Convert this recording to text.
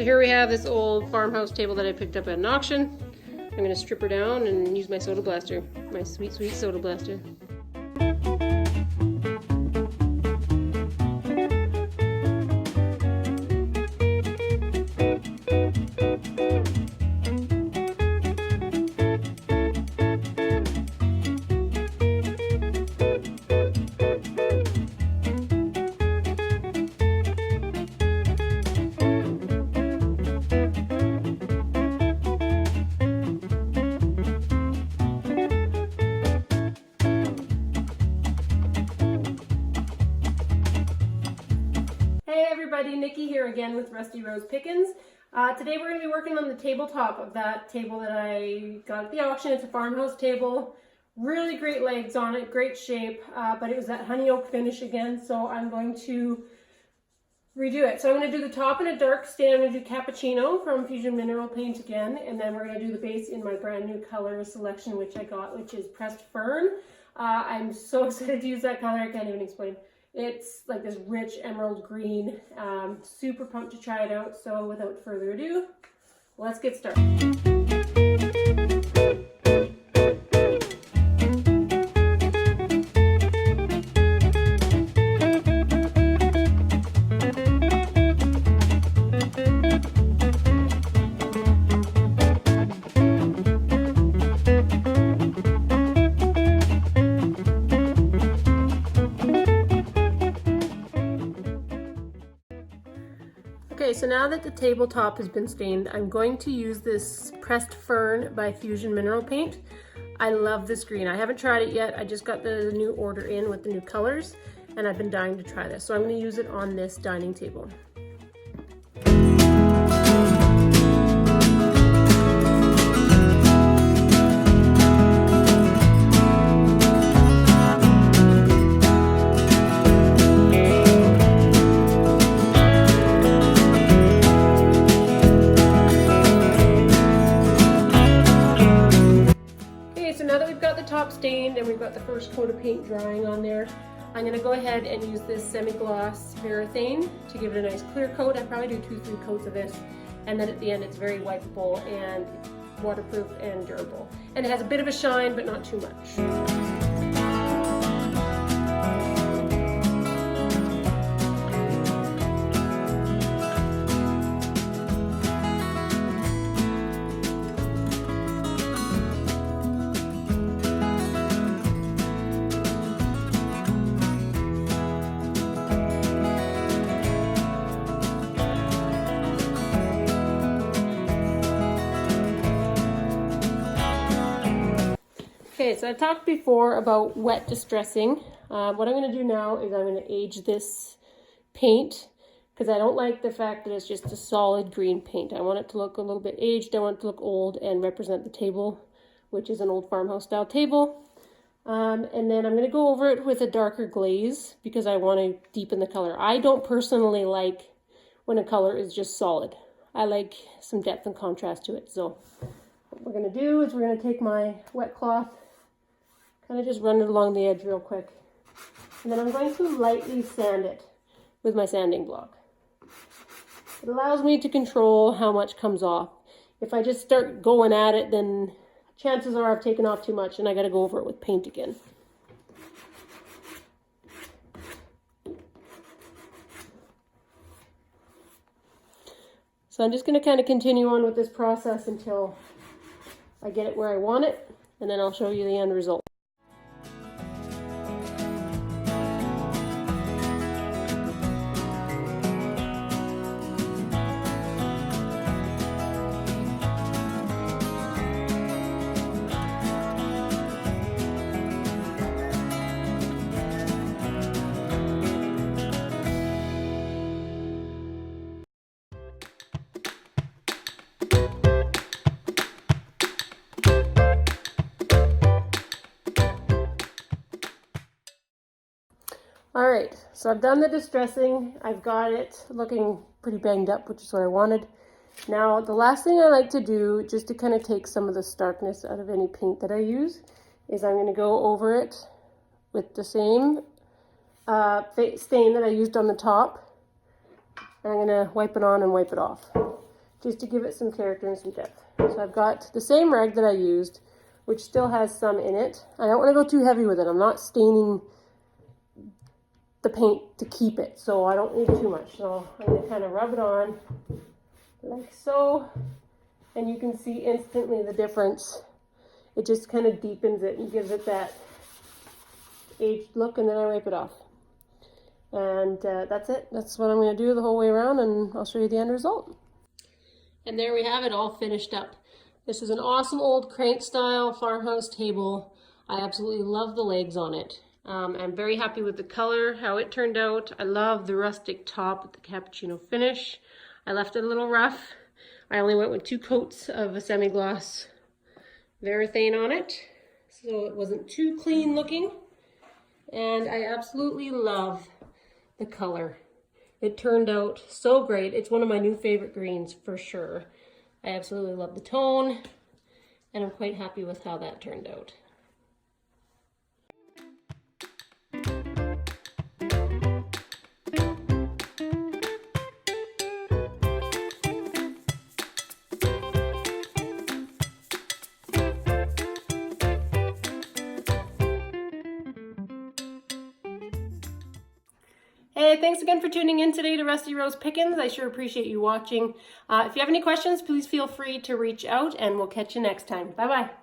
So here we have this old farmhouse table that I picked up at an auction. I'm going to strip her down and use my soda blaster, my sweet, sweet soda blaster. Hey everybody, Nikki here again with Rusty Rose Pickins. Today we're going to be working on the tabletop of that table that I got at the auction. It's a farmhouse table. Really great legs on it, great shape, but it was that honey oak finish again, so I'm going to redo it. So I'm going to do the top in a dark stain. I'm going to do Cappuccino from Fusion Mineral Paint again, and then we're going to do the base in my brand new color selection which I got, which is Pressed Fern. I'm so excited to use that color, I can't even explain. It's like this rich emerald green. Super pumped to try it out. So without further ado, let's get started. Okay, so now that the tabletop has been stained, I'm going to use this Pressed Fern by Fusion Mineral Paint. I love this green. I haven't tried it yet. I just got the new order in with the new colors, and I've been dying to try this. So I'm going to use it on this dining table. Top stained and we've got the first coat of paint drying on there. I'm going to go ahead and use this semi-gloss Varathane to give it a nice clear coat. I probably do 2-3 coats of this, and then at the end it's very wipeable and waterproof and durable. And it has a bit of a shine, but not too much. Okay, so I've talked before about wet distressing. What I'm going to do now is I'm going to age this paint because I don't like the fact that it's just a solid green paint. I want it to look a little bit aged. I want it to look old and represent the table, which is an old farmhouse style table. And then I'm going to go over it with a darker glaze because I want to deepen the color. I don't personally like when a color is just solid. I like some depth and contrast to it. So what we're going to do is we're going to take my wet cloth, kind of just run it along the edge real quick. And then I'm going to lightly sand it with my sanding block. It allows me to control how much comes off. If I just start going at it, then chances are I've taken off too much and I got to go over it with paint again. So I'm just going to kind of continue on with this process until I get it where I want it, and then I'll show you the end result. Alright, so I've done the distressing. I've got it looking pretty banged up, which is what I wanted. Now, the last thing I like to do, just to kind of take some of the starkness out of any paint that I use, is I'm going to go over it with the same stain that I used on the top. And I'm going to wipe it on and wipe it off. just to give it some character and some depth. So I've got the same rag that I used, which still has some in it. I don't want to go too heavy with it. I'm not staining the paint to keep it, so I don't need too much. So I'm going to kind of rub it on like so, and you can see instantly the difference. It just kind of deepens it and gives it that aged look, and then I wipe it off. And that's it. That's what I'm going to do the whole way around, and I'll show you the end result. And there we have it all finished up. This is an awesome old crank style farmhouse table. I absolutely love the legs on it. I'm very happy with the color, how it turned out. I love the rustic top with the cappuccino finish. I left it a little rough. I only went with 2 coats of a semi-gloss Varathane on it, so it wasn't too clean looking. And I absolutely love the color. It turned out so great. It's one of my new favorite greens for sure. I absolutely love the tone, and I'm quite happy with how that turned out. Hey, thanks again for tuning in today to Rusty Rose Pickins. I sure appreciate you watching. If you have any questions, please feel free to reach out, and we'll catch you next time. Bye-bye.